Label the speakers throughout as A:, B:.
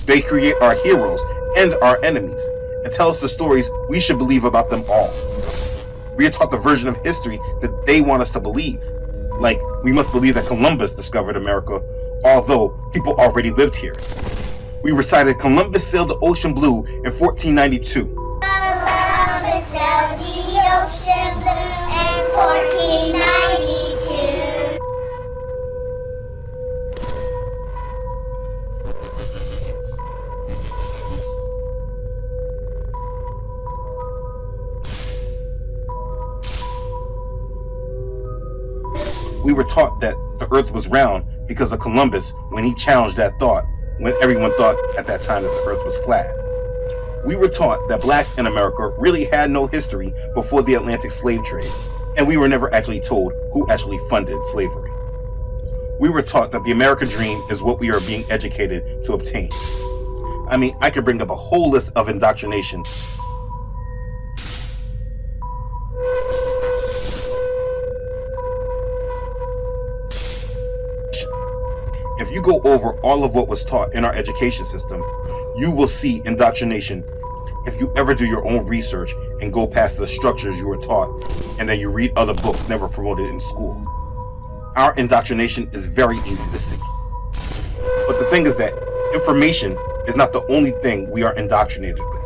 A: They create our heroes and our enemies and tell us the stories we should believe about them all. We are taught the version of history that they want us to believe. Like, we must believe that Columbus discovered America, although people already lived here. We recited Columbus sailed the ocean blue in 1492.
B: Columbus sailed the ocean blue in 1492.
A: We were taught that the earth was round because of Columbus when he challenged that thought, when everyone thought at that time that the earth was flat. We were taught that blacks in America really had no history before the Atlantic slave trade, and we were never actually told who actually funded slavery. We were taught that the American dream is what we are being educated to obtain. I mean, I could bring up a whole list of indoctrination. If you go over all of what was taught in our education system, you will see indoctrination. If you ever do your own research and go past the structures you were taught, and then you read other books never promoted in school, our indoctrination is very easy to see. But the thing is that information is not the only thing we are indoctrinated with.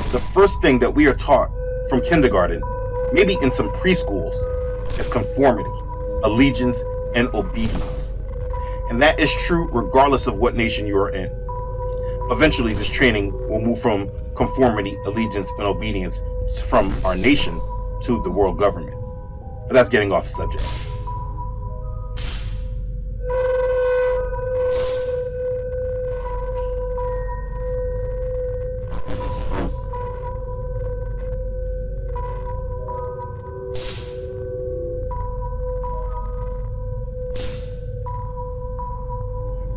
A: The first thing that we are taught from kindergarten, maybe in some preschools, is conformity, allegiance, and obedience. And that is true regardless of what nation you are in. Eventually, this training will move from conformity, allegiance, and obedience from our nation to the world government. But that's getting off subject.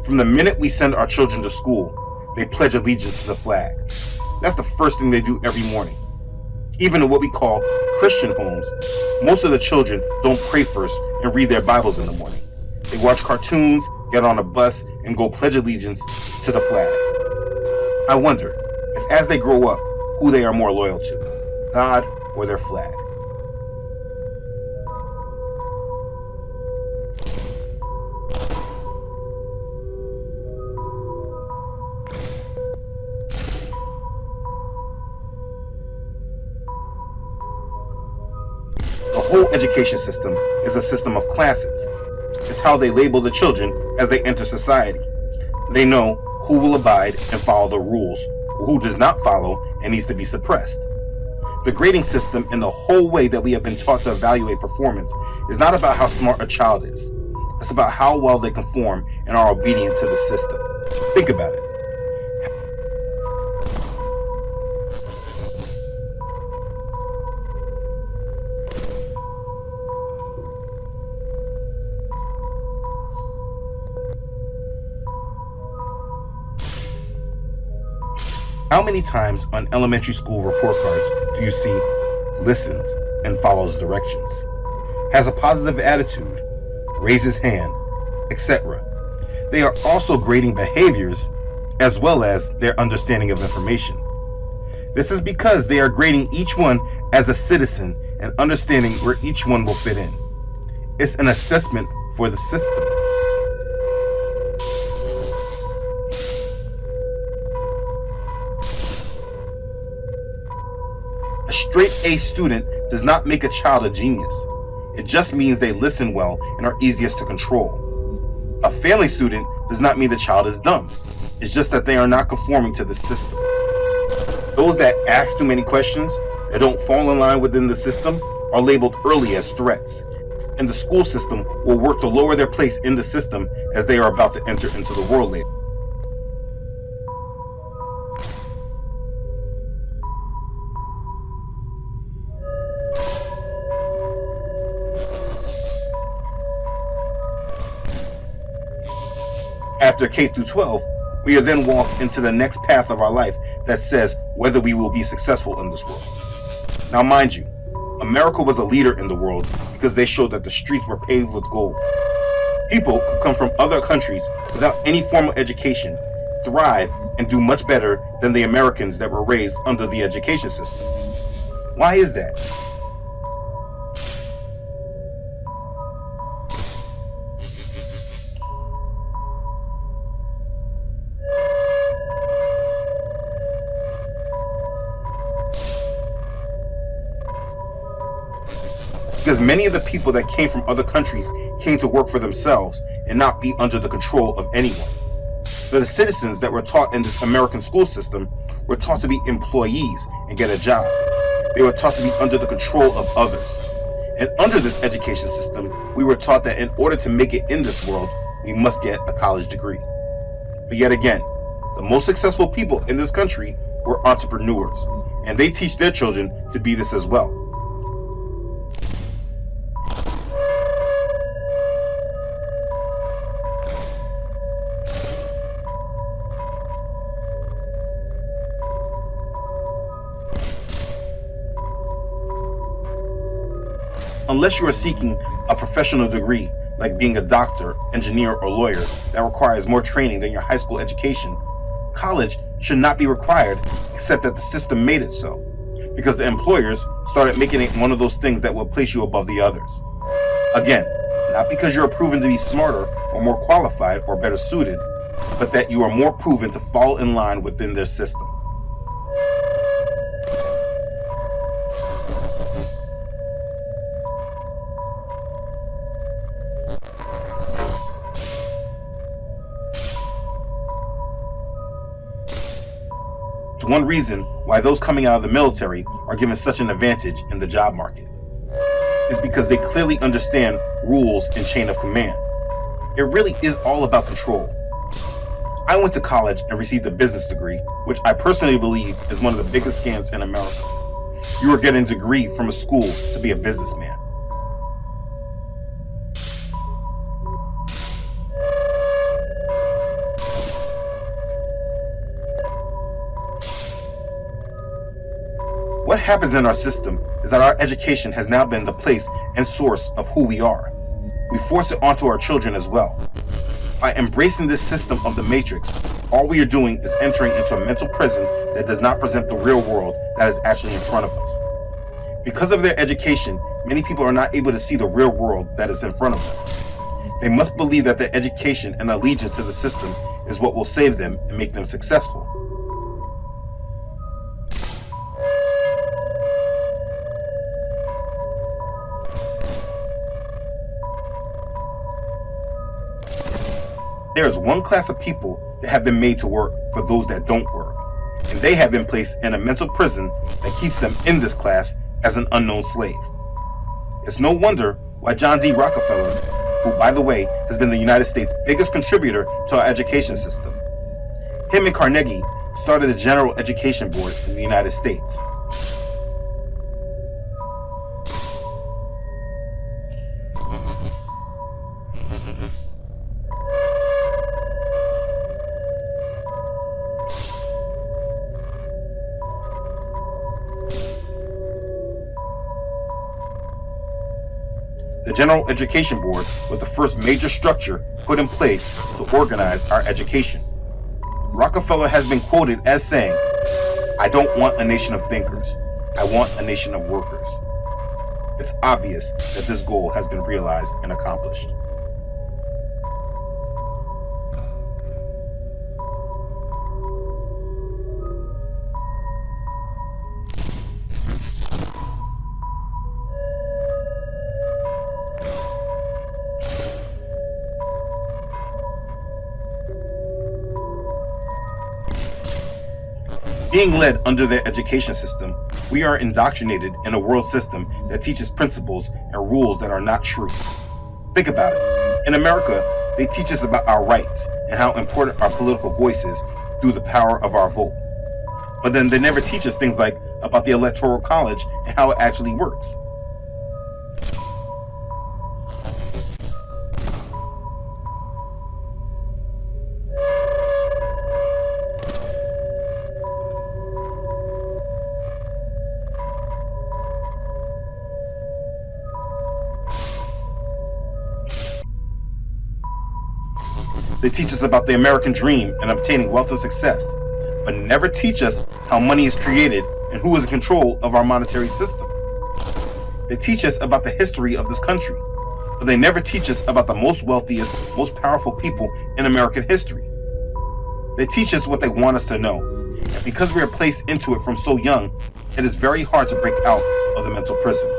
A: From the minute we send our children to school, they pledge allegiance to the flag. That's the first thing they do every morning. Even in what we call Christian homes, most of the children don't pray first and read their Bibles in the morning. They watch cartoons, get on a bus, and go pledge allegiance to the flag. I wonder if as they grow up, who they are more loyal to, God or their flag. The whole education system is a system of classes. It's how they label the children as they enter society. They know who will abide and follow the rules, who does not follow and needs to be suppressed. The grading system and the whole way that we have been taught to evaluate performance is not about how smart a child is. It's about how well they conform and are obedient to the system. Think about it. How many times on elementary school report cards do you see listens and follows directions, has a positive attitude, raises hand, etc.? They are also grading behaviors as well as their understanding of information. This is because they are grading each one as a citizen and understanding where each one will fit in. It's an assessment for the system. A straight A student does not make a child a genius. It just means they listen well and are easiest to control. A failing student does not mean the child is dumb. It's just that they are not conforming to the system. Those that ask too many questions, that don't fall in line within the system, are labeled early as threats. And the school system will work to lower their place in the system as they are about to enter into the world later. After K through 12, we are then walked into the next path of our life that says whether we will be successful in this world. Now mind you, America was a leader in the world because they showed that the streets were paved with gold. People could come from other countries without any formal education, thrive, and do much better than the Americans that were raised under the education system. Why is that? Because many of the people that came from other countries came to work for themselves and not be under the control of anyone. So the citizens that were taught in this American school system were taught to be employees and get a job. They were taught to be under the control of others. And under this education system, we were taught that in order to make it in this world, we must get a college degree. But yet again, the most successful people in this country were entrepreneurs, and they teach their children to be this as well. Unless you are seeking a professional degree, like being a doctor, engineer, or lawyer, that requires more training than your high school education, college should not be required, except that the system made it so, because the employers started making it one of those things that will place you above the others. Again, not because you are proven to be smarter or more qualified or better suited, but that you are more proven to fall in line within their system. One reason why those coming out of the military are given such an advantage in the job market is because they clearly understand rules and chain of command. It really is all about control. I went to college and received a business degree, which I personally believe is one of the biggest scams in America. You are getting a degree from a school to be a businessman. What happens in our system is that our education has now been the place and source of who we are. We force it onto our children as well. By embracing this system of the matrix, all we are doing is entering into a mental prison that does not present the real world that is actually in front of us. Because of their education, many people are not able to see the real world that is in front of them. They must believe that their education and allegiance to the system is what will save them and make them successful. There is one class of people that have been made to work for those that don't work, and they have been placed in a mental prison that keeps them in this class as an unknown slave. It's no wonder why John D. Rockefeller, who by the way has been the United States' biggest contributor to our education system, him and Carnegie started the General Education Board in the United States. The General Education Board was the first major structure put in place to organize our education. Rockefeller has been quoted as saying, "I don't want a nation of thinkers, I want a nation of workers." It's obvious that this goal has been realized and accomplished. Being led under their education system, we are indoctrinated in a world system that teaches principles and rules that are not true. Think about it. In America, they teach us about our rights and how important our political voice is through the power of our vote. But then they never teach us things like about the Electoral College and how it actually works. They teach us about the American dream and obtaining wealth and success, but never teach us how money is created and who is in control of our monetary system. They teach us about the history of this country, but they never teach us about the most wealthiest, most powerful people in American history. They teach us what they want us to know, and because we are placed into it from so young, it is very hard to break out of the mental prison.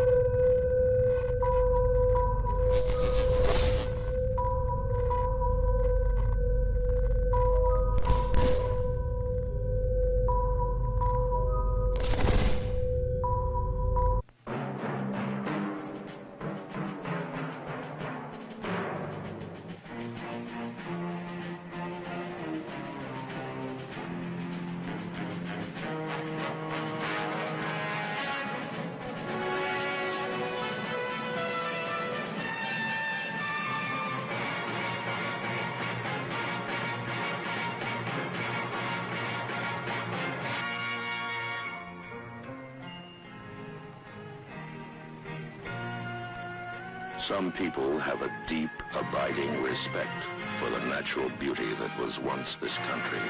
C: Some people have a deep, abiding respect for the natural beauty that was once this country.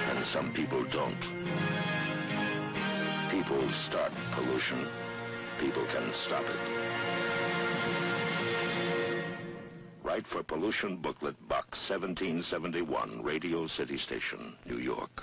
C: And some people don't. People start pollution. People can stop it. Write for Pollution Booklet Box 1771, Radio City Station, New York.